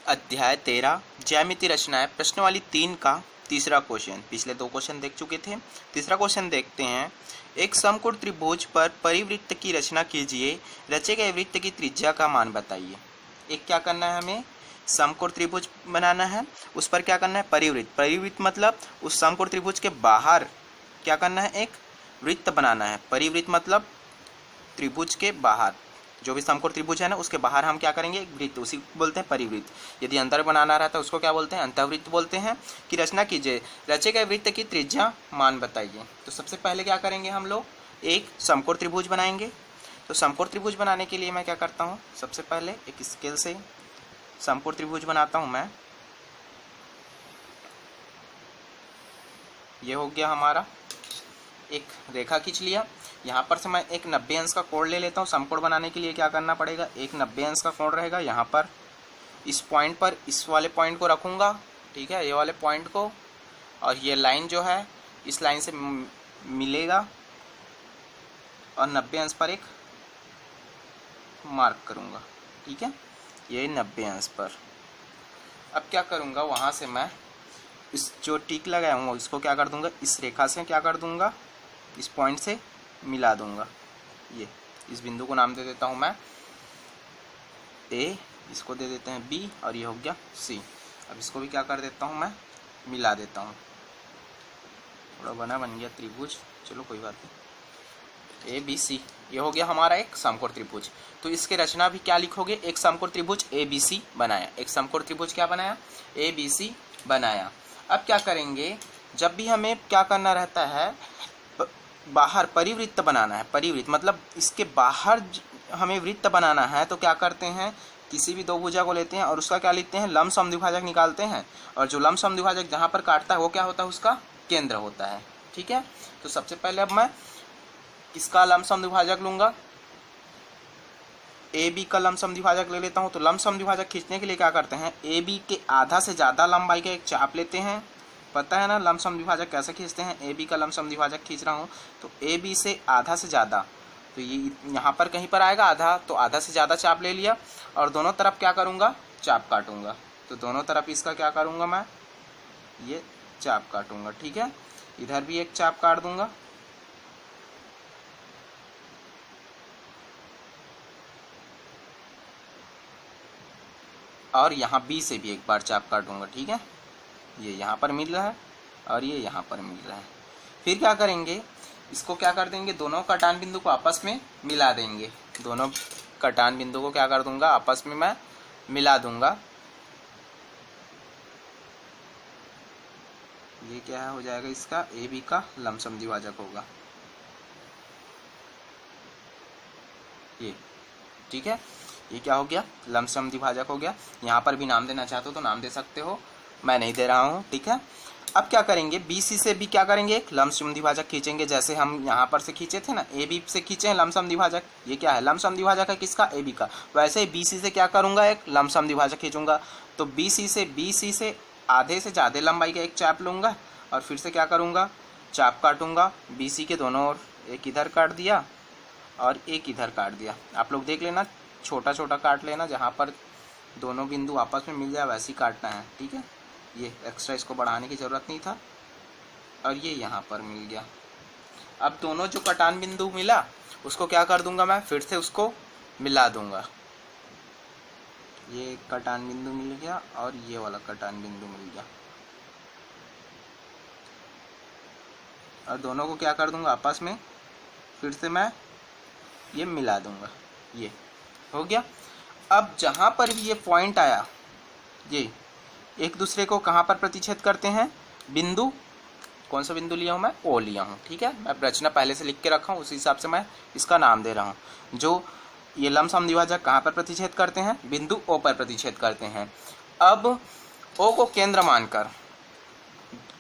अध्याय 13 ज्यामिति रचनाएं प्रश्नावली 3 का तीसरा क्वेश्चन। पिछले 2 क्वेश्चन देख चुके थे। तीसरा क्वेश्चन देखते हैं। एक समकोण त्रिभुज पर परिवृत्त की रचना कीजिए। रचे गए वृत्त की त्रिज्या का मान बताइए। एक क्या करना है, हमें समकोण त्रिभुज बनाना है, उस पर क्या करना है, परिवृत्त। परिवृत्त मतलब उस समकोण त्रिभुज के बाहर क्या करना है, एक वृत्त बनाना है। परिवृत्त मतलब त्रिभुज के बाहर, जो भी समकोण त्रिभुज है ना, उसके बाहर हम क्या करेंगे, एक वृत्त, उसी को बोलते हैं परिवृत्त। यदि अंतर बनाना रहता है उसको क्या बोलते हैं, अंतःवृत्त बोलते हैं। कि रचना कीजिए, रचे गए वृत्त की त्रिज्या मान बताइए। तो सबसे पहले क्या करेंगे, हम लोग एक समकोण त्रिभुज बनाएंगे। तो समकोण त्रिभुज बनाने के लिए मैं क्या करता हूँ, सबसे पहले एक स्केल से समकोण त्रिभुज बनाता हूँ मैं। ये हो गया हमारा, एक रेखा खींच लिया। यहाँ पर से मैं एक 90 अंश का कोण ले लेता हूँ। समकोण बनाने के लिए क्या करना पड़ेगा, एक 90 अंश का कोण रहेगा। यहाँ पर इस पॉइंट पर इस वाले पॉइंट को रखूँगा, ठीक है, ये वाले पॉइंट को, और ये लाइन जो है इस लाइन से मिलेगा और 90 अंश पर एक मार्क करूँगा, ठीक है, ये 90 अंश पर। अब क्या करूँगा, वहाँ से मैं इस जो टिक लगाया हूँ इसको क्या कर दूँगा, इस रेखा से क्या कर दूँगा, इस पॉइंट से मिला दूंगा। ये इस बिंदु को नाम दे देता हूं मैं ए, इसको दे देते हैं बी, और ये हो गया सी। अब इसको भी क्या कर देता हूं मैं, मिला देता हूं। थोड़ा बन गया त्रिभुज, चलो कोई बात नहीं। ए बी सी, ये हो गया हमारा एक समकोण त्रिभुज। तो इसके रचना भी क्या लिखोगे, एक समकोण त्रिभुज ए बी सी बनाया। एक समकोण त्रिभुज क्या बनाया, ए बी सी बनाया। अब क्या करेंगे, जब भी हमें क्या करना रहता है, बाहर परिवृत्त बनाना है। परिवृत्त मतलब इसके बाहर हमें वृत्त बनाना है, तो क्या करते हैं, किसी भी दो भुजा को लेते हैं और उसका क्या लिखते हैं, लंब समद्विभाजक निकालते हैं। और जो लंब समद्विभाजक जहाँ पर काटता है वो क्या होता है, उसका केंद्र होता है, ठीक है। तो सबसे पहले अब मैं इसका लंब समद्विभाजक लूंगा, ए बी का लंब समद्विभाजक ले लेता हूँ। तो लंब समद्विभाजक खींचने के लिए क्या करते हैं, ए बी के आधा से ज़्यादा लंबाई का एक चाप लेते हैं। पता है ना लंब समद्विभाजक कैसे खींचते हैं, ए बी का लंब समद्विभाजक खींच रहा हूँ। तो ए बी से आधा से ज़्यादा, तो ये यहाँ पर कहीं पर आएगा आधा, तो आधा से ज़्यादा चाप ले लिया और दोनों तरफ क्या करूँगा, चाप काटूंगा। तो दोनों तरफ इसका क्या करूँगा, मैं ये चाप काटूंगा, ठीक है। इधर भी एक चाप काट दूंगा, और यहाँ बी से भी एक बार चाप काटूंगा, ठीक है। ये यहाँ पर मिल रहा है और ये यहाँ पर मिल रहा है। फिर क्या करेंगे, इसको क्या कर देंगे, दोनों कटान बिंदु को आपस में मिला देंगे। दोनों कटान बिंदु को क्या कर दूंगा, आपस में मैं मिला दूंगा। ये क्या हो जाएगा, इसका ए बी का लंब समद्विभाजक होगा, ये, ठीक है। ये क्या हो गया, लंब समद्विभाजक हो गया। यहाँ पर भी नाम देना चाहते हो तो नाम दे सकते हो, मैं नहीं दे रहा हूँ, ठीक है। अब क्या करेंगे, बी सी से भी क्या करेंगे, एक लंब समद्विभाजक खींचेंगे। जैसे हम यहाँ पर से खींचे थे ना, ए बी से खींचे हैं लंब समद्विभाजक। ये क्या है, लंब समद्विभाजक है किसका, ए बी का। वैसे ही बी सी से क्या करूँगा, एक लंब समद्विभाजक खींचूंगा। तो बी सी से आधे से ज़्यादा लंबाई का एक चाप लूँगा और फिर से क्या करूँगा, चाप काटूंगा। बी सी के दोनों ओर एक इधर काट दिया और एक इधर काट दिया। आप लोग देख लेना, छोटा छोटा काट लेना, जहाँ पर दोनों बिंदु आपस में मिल जाए वैसे ही काटना है, ठीक है। ये एक्स्ट्रा इसको बढ़ाने की ज़रूरत नहीं था, और ये यहाँ पर मिल गया। अब दोनों जो कटान बिंदु मिला उसको क्या कर दूंगा, मैं फिर से उसको मिला दूंगा। ये कटान बिंदु मिल गया और ये वाला कटान बिंदु मिल गया, और दोनों को क्या कर दूंगा, आपस में फिर से मैं ये मिला दूंगा। ये हो गया। अब जहाँ पर भी ये पॉइंट आया, ये एक दूसरे को कहाँ पर प्रतिच्छेद करते हैं, बिंदु, कौन सा बिंदु लिया हूँ मैं, ओ लिया हूँ, ठीक है। मैं रचना पहले से लिख के रखा हूँ, उसी हिसाब से मैं इसका नाम दे रहा हूँ। जो ये लंब समद्विभाजक कहाँ पर प्रतिच्छेद करते हैं, बिंदु ओ पर प्रतिच्छेद करते हैं। अब ओ को केंद्र मानकर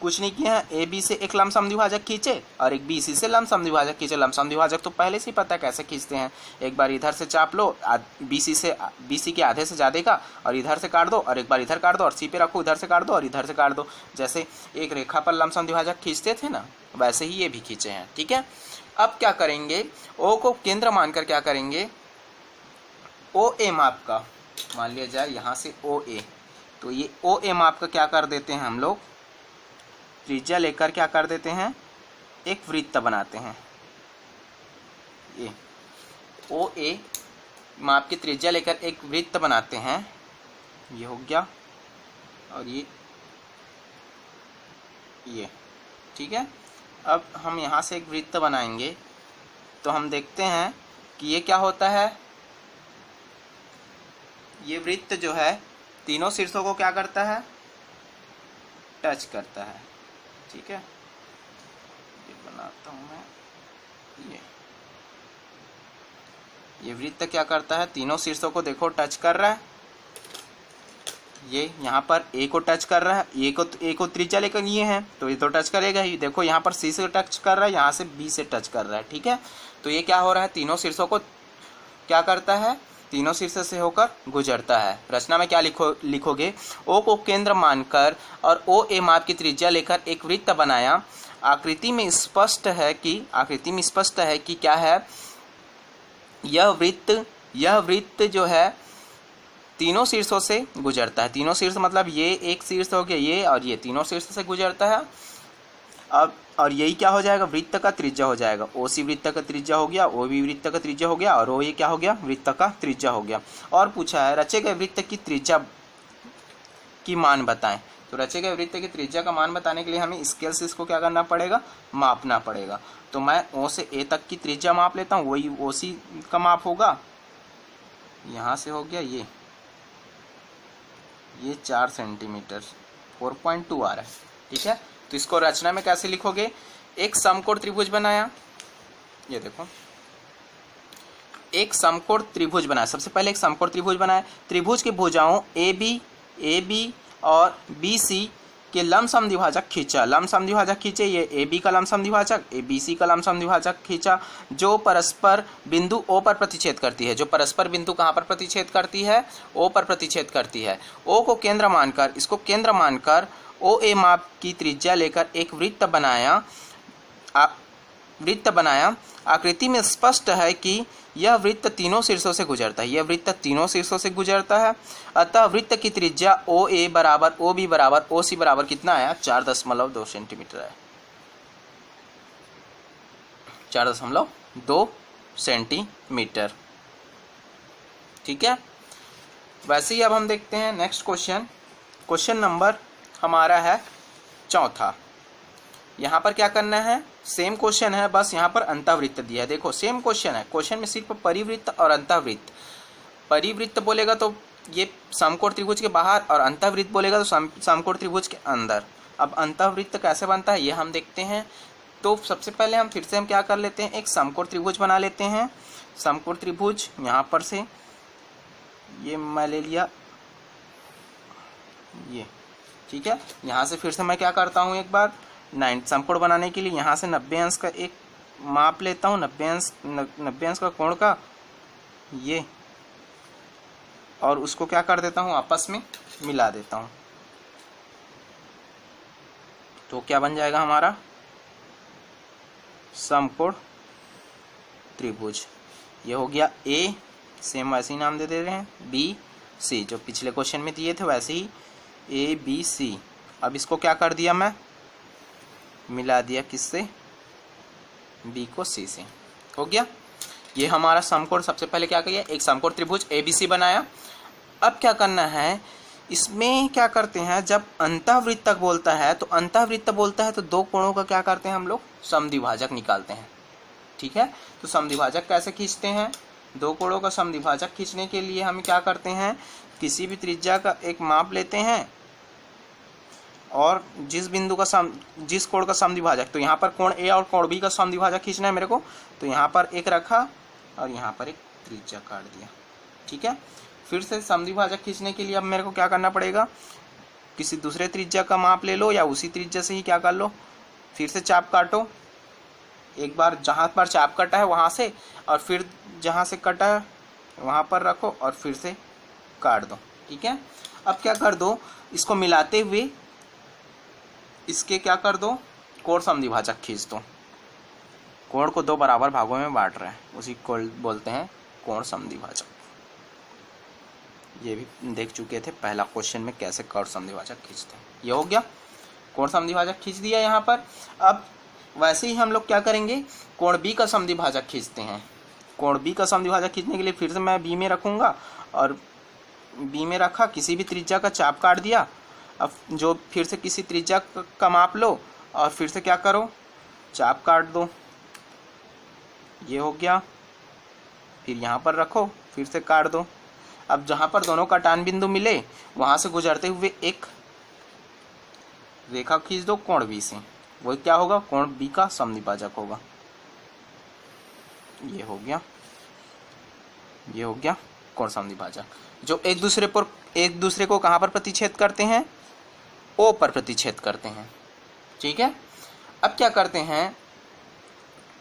कुछ नहीं किया है, ए बी से एक लंब समद्विभाजक खींचे और एक बी सी से लंब समद्विभाजक खींचे। लंब समद्विभाजक तो पहले से ही पता है कैसे खींचते हैं। एक बार इधर से चाप लो, बी सी के आधे से ज़्यादा का, और इधर से काट दो, और एक बार इधर काट दो और सी पे रखो, इधर से काट दो और इधर से काट दो। जैसे एक रेखा पर लंब समद्विभाजक खींचते थे ना, वैसे ही ये भी खींचे हैं, ठीक है। अब क्या करेंगे, ओ को केंद्र मानकर क्या करेंगे, ओ ए माप का मान लिया जाए, यहाँ से ओ ए, तो ये ओ ए माप का क्या कर देते हैं हम लोग, त्रिज्या लेकर क्या कर देते हैं, एक वृत्त बनाते हैं। ये ओ ए माप की त्रिज्या लेकर एक वृत्त बनाते हैं, ये हो गया, और ये ठीक है। अब हम यहाँ से एक वृत्त बनाएंगे तो हम देखते हैं कि ये क्या होता है, ये वृत्त जो है तीनों शीर्षों को क्या करता है, टच करता है। ठीक है, ये बनाता हूँ मैं, ये वृत्त क्या करता है, तीनों शीर्षों को देखो टच कर रहा है। ये यहाँ पर ए को टच कर रहा है, ए को त्रिज्या लेकर ये है तो ये तो टच करेगा ही। देखो यहाँ पर सी से टच कर रहा है, यहाँ से बी से टच कर रहा है। ठीक है, तो ये क्या हो रहा है, तीनों शीर्षों को क्या करता है, तीनों शीर्ष से होकर गुजरता है। रचना में क्या लिखोगे, ओ को केंद्र मानकर और ओ ए माप की त्रिज्या लेकर एक वृत्त बनाया। आकृति में स्पष्ट है कि क्या है, यह वृत्त जो है तीनों शीर्षों से गुजरता है। तीनों शीर्ष मतलब ये एक शीर्ष हो गया, ये और ये तीनों शीर्ष से गुजरता है। अब और यही क्या हो जाएगा, वृत्त का त्रिज्या हो जाएगा। ओ सी वृत्त का त्रिज्या हो गया, ओ बी वृत्त का त्रिज्या हो गया, और ओ ये क्या हो गया, वृत्त का त्रिज्या हो गया। और पूछा है रचे गए वृत्त की त्रिज्या की मान बताएं। तो रचे गए वृत्त की त्रिज्या का मान बताने के लिए हमें स्केल से इसको क्या करना पड़ेगा, मापना पड़ेगा। तो मैं ओ से ए तक की त्रिज्या माप लेता हूँ, वही ओ सी का माप होगा। यहाँ से हो गया ये 4 सेंटीमीटर 4.2 आ रहा है। ठीक है, तो इसको रचना में कैसे लिखोगे, एक समकोण त्रिभुज बनाया, ये देखो एक समकोण त्रिभुज बनाया। सबसे पहले एक समकोण त्रिभुज बनाया, त्रिभुज की भुजाओं ए बी और बी सी के लंबसम द्विभाजक खींचा। लंबसम द्विभाजक खींचे, ये ए बी का लंबसम द्विभाजक, ए बी सी का लंबसम द्विभाजक खींचा, जो परस्पर बिंदु ओ पर प्रतिच्छेद करती है। जो परस्पर बिंदु कहाँ पर प्रतिच्छेद करती है, ओ पर प्रतिच्छेद करती है। ओ को केंद्र मानकर, इसको केंद्र मानकर ओ ए माप की त्रिज्या लेकर एक वृत्त बनाया। आकृति में स्पष्ट है कि यह वृत्त तीनों शीर्षों से गुजरता है। यह वृत्त तीनों शीर्षों से गुजरता है। अतः वृत्त की त्रिज्या ओ ए बराबर ओ बी बराबर ओ सी बराबर कितना आया, 4.2 सेंटीमीटर है। 4.2 सेंटीमीटर। ठीक है, वैसे ही अब हम देखते हैं नेक्स्ट क्वेश्चन नंबर हमारा है 4। यहाँ पर क्या करना है, सेम क्वेश्चन है, बस यहाँ पर अंतःवृत्त दिया है। देखो सेम क्वेश्चन है, क्वेश्चन में सिर्फ परिवृत्त और अंतःवृत्त। परिवृत्त बोलेगा तो ये समकोण त्रिभुज के बाहर, और अंतःवृत्त बोलेगा तो समकोण त्रिभुज के अंदर। अब अंतःवृत्त कैसे बनता है ये हम देखते हैं। तो सबसे पहले हम फिर से क्या कर लेते हैं, एक समकोण त्रिभुज बना लेते हैं। समकोण त्रिभुज यहाँ पर से ये मैं ले लिया, ये ठीक है। यहाँ से फिर से मैं क्या करता हूँ, एक बार समकोण बनाने के लिए यहाँ से 90 अंश का एक माप लेता हूँ, 90 अंश का कोण का ये, और उसको क्या कर देता हूँ, आपस में मिला देता हूँ। तो क्या बन जाएगा हमारा समकोण त्रिभुज। ये हो गया ए, सेम वैसे ही नाम दे रहे हैं, बी सी, जो पिछले क्वेश्चन में दिए थे वैसे ही ए बी सी। अब इसको क्या कर दिया, मैं मिला दिया किससे, बी को सी से। हो गया ये हमारा समकोण। सबसे पहले क्या किया, एक समकोण त्रिभुज ए बी सी बनाया। अब क्या करना है, इसमें क्या करते हैं, जब अंतःवृत्त तक बोलता है तो अंतःवृत्त बोलता है तो दो कोणों का क्या करते हैं हम लोग, समद्विभाजक निकालते हैं। ठीक है, तो समद्विभाजक कैसे खींचते हैं, दो कोणों का समद्विभाजक खींचने के लिए हम क्या करते हैं, किसी भी त्रिज्या का एक माप लेते हैं और जिस बिंदु का जिस कोण का समद्विभाजक, तो यहाँ पर कोण ए और कोण बी का समद्विभाजक खींचना है मेरे को, तो यहाँ पर एक रखा और यहाँ पर एक त्रिज्या काट दिया। ठीक है, फिर से समद्विभाजक खींचने के लिए अब मेरे को क्या करना पड़ेगा, किसी दूसरे त्रिज्या का माप ले लो या उसी त्रिज्या से ही क्या कर लो, फिर से चाप काटो। एक बार जहाँ पर चाप कटा है वहाँ से, और फिर जहाँ से कटा है वहाँ पर रखो और फिर से काट दो। ठीक है, अब क्या कर दो, इसको मिलाते हुए इसके क्या कर दो, कोण समद्विभाजक खींच दो। कोण को दो बराबर भागों में बांट रहे हैं, उसी को बोलते हैं कोण समद्विभाजक। ये भी देख चुके थे पहला क्वेश्चन में कैसे कोण समद्विभाजक खींचते हैं। ये हो गया, कोण समद्विभाजक खींच दिया यहाँ पर। अब वैसे ही हम लोग क्या करेंगे, कोण बी का समद्विभाजक खींचते हैं। कोण बी का समद्विभाजक खींचने के लिए फिर से मैं बी में रखूँगा, और बी में रखा, किसी भी त्रिज्या का चाप काट दिया। अब जो फिर से किसी त्रिज्या का माप लो और फिर से क्या करो, चाप काट दो। ये हो गया, फिर यहाँ पर रखो, फिर से काट दो। अब जहाँ पर दोनों का टान बिंदु मिले वहाँ से गुजरते हुए एक रेखा खींच दो कोण बी से, वो क्या होगा, कोण बी का समद्विभाजक होगा। ये हो गया, ये हो गया कोण समद्विभाजक, जो एक दूसरे को कहाँ पर प्रतिच्छेद करते हैं, ओ पर प्रतिच्छेद करते हैं। ठीक है, अब क्या करते हैं,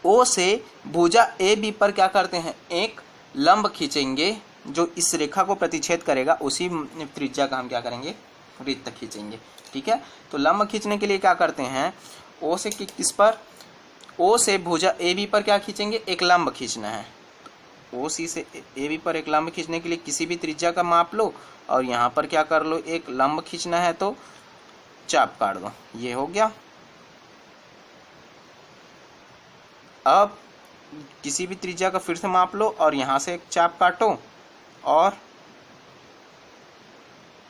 ओ से भुजा ए बी पर क्या करते हैं, एक लंब खींचेंगे जो इस रेखा को प्रतिच्छेद करेगा, उसी त्रिज्या का हम क्या करेंगे, वृत्त खींचेंगे। ठीक है, तो लंब खींचने के लिए क्या करते हैं, ओ से किस पर, ओ से भुजा ए बी पर क्या खींचेंगे, एक लंब खींचना है। ओ सी से ए बी पर एक लंब खींचने के लिए किसी भी त्रिज्या का माप लो और यहाँ पर क्या कर लो, एक लंब खींचना है तो चाप काट दो। ये हो गया। अब किसी भी त्रिज्या का फिर से माप लो और यहाँ से एक चाप काटो, और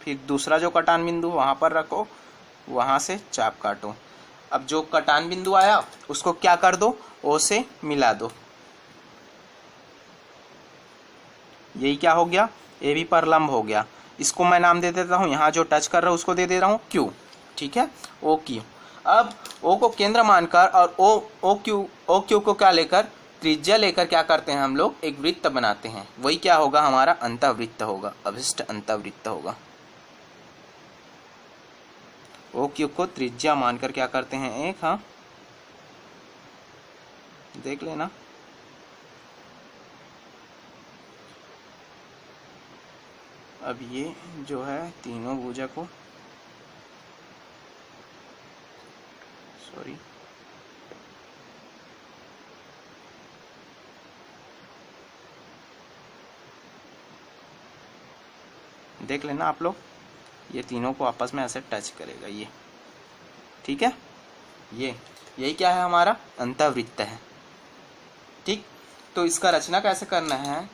फिर दूसरा जो कटान बिंदु वहाँ पर रखो, वहाँ से चाप काटो। अब जो कटान बिंदु आया उसको क्या कर दो, ओ से मिला दो। यही क्या हो गया, ए बी पर लंब हो गया। इसको मैं नाम दे देता हूँ, यहाँ जो टच कर रहा हूँ उसको दे दे रहा हूँ क्यू। ठीक है, ओ क्यू। अब ओ को केंद्र मानकर और ओ क्यू को क्या लेकर, त्रिज्या लेकर क्या करते हैं हम लोग, एक वृत्त बनाते हैं। वही क्या होगा, हमारा अंतःवृत्त होगा, अभिष्ट अंतःवृत्त होगा। ओ क्यू को त्रिज्या मानकर क्या करते हैं, एक, हाँ देख लेना। अब ये जो है तीनों भुजा को, सॉरी, देख लेना आप लोग, ये तीनों को आपस में ऐसे टच करेगा ये। ठीक है, यही क्या है, हमारा अंतःवृत्त है। ठीक, तो इसका रचना कैसे करना है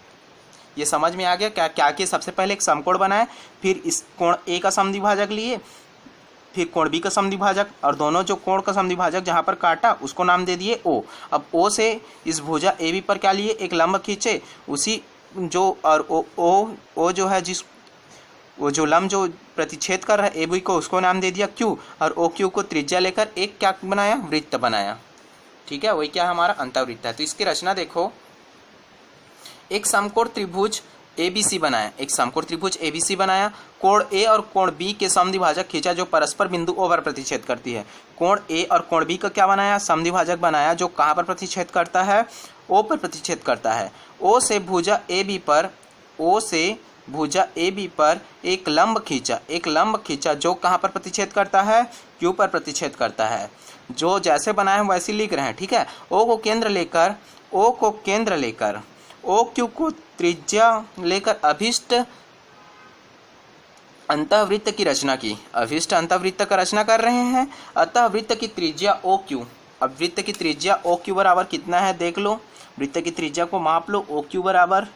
ये समझ में आ गया। क्या कि सबसे पहले एक समकोण बनाए, फिर इस कोण ए का समद्विभाजक लिए, फिर कोण बी का समद्विभाजक, और दोनों जो कोण का समद्विभाजक जहाँ पर काटा उसको नाम दे दिए ओ। अब ओ से इस भुजा ए बी पर क्या लिए, एक लंब खींचे, उसी जो, और ओ जो है जिस, वो जो लंब जो प्रतिच्छेद कर रहा है ए बी को, उसको नाम दे दिया क्यू, और ओ क्यू को त्रिज्या लेकर एक क्या बनाया, वृत्त बनाया। ठीक है, वही क्या हमारा अंतःवृत्त है। तो इसकी रचना देखो, एक समकोण त्रिभुज ABC बनाया, एक समकोण त्रिभुज ABC बनाया, कोण A और कोण B के समद्विभाजक खींचा जो परस्पर बिंदु O पर प्रतिच्छेद करती है। कोण A और कोण B का क्या बनाया, समद्विभाजक बनाया जो कहाँ पर प्रतिच्छेद करता है, O पर प्रतिच्छेद करता है। O से भुजा AB पर एक लंब खींचा जो कहाँ पर प्रतिच्छेद करता है, Q पर प्रतिच्छेद करता है। जो जैसे बनाए हम वैसे लिख रहे हैं। ठीक है, O को केंद्र लेकर ओ क्यू को त्रिज्या लेकर अभिष्ट अंतःवृत्त की रचना की। अभिष्ट अंतःवृत्त का रचना कर रहे हैं। अतः वृत्त की त्रिज्या ओ क्यू, अब वृत्त की त्रिज्या ओ क्यू बराबर कितना है देख लो, वृत्त की त्रिज्या को माप लो। ओ क्यू बराबर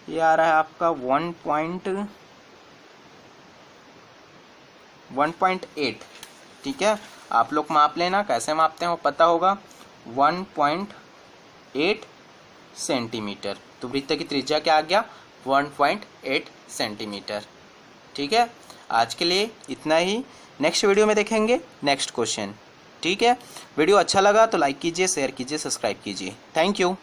ये आ रहा है आपका 1.8। ठीक है, आप लोग माप लेना, कैसे मापते हो पता होगा, 1.8 सेंटीमीटर। तो वृत्त की त्रिज्या क्या आ गया, 1.8 सेंटीमीटर। ठीक है, आज के लिए इतना ही। नेक्स्ट वीडियो में देखेंगे नेक्स्ट क्वेश्चन। ठीक है, वीडियो अच्छा लगा तो लाइक कीजिए, शेयर कीजिए, सब्सक्राइब कीजिए। Thank you.